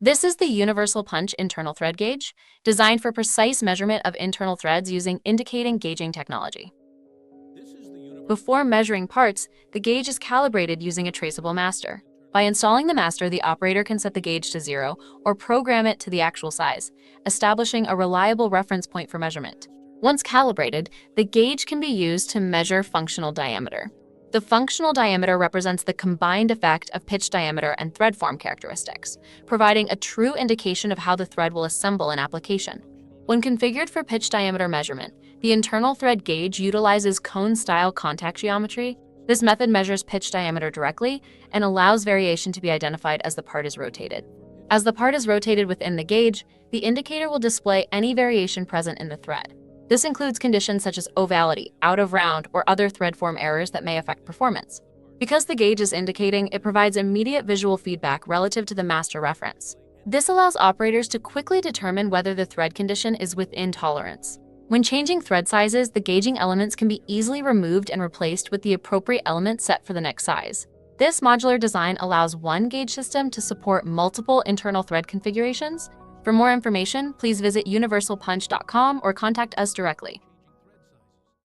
This is the universal punch internal thread gauge, designed for precise measurement of internal threads using indicating gauging technology. Before measuring parts, the gauge is calibrated using a traceable master. By installing the master, the operator can set the gauge to 0 or program it to the actual size, establishing a reliable reference point for measurement. Once calibrated, the gauge can be used to measure functional diameter. The functional diameter represents the combined effect of pitch diameter and thread form characteristics, providing a true indication of how the thread will assemble in application. When configured for pitch diameter measurement, the internal thread gauge utilizes cone-style contact geometry. This method measures pitch diameter directly and allows variation to be identified as the part is rotated. As the part is rotated within the gauge, the indicator will display any variation present in the thread. This includes conditions such as ovality, out of round, or other thread form errors that may affect performance. Because the gauge is indicating, it provides immediate visual feedback relative to the master reference. This allows operators to quickly determine whether the thread condition is within tolerance. When changing thread sizes, the gauging elements can be easily removed and replaced with the appropriate element set for the next size. This modular design allows one gauge system to support multiple internal thread configurations. For more information, please visit universalpunch.com or contact us directly.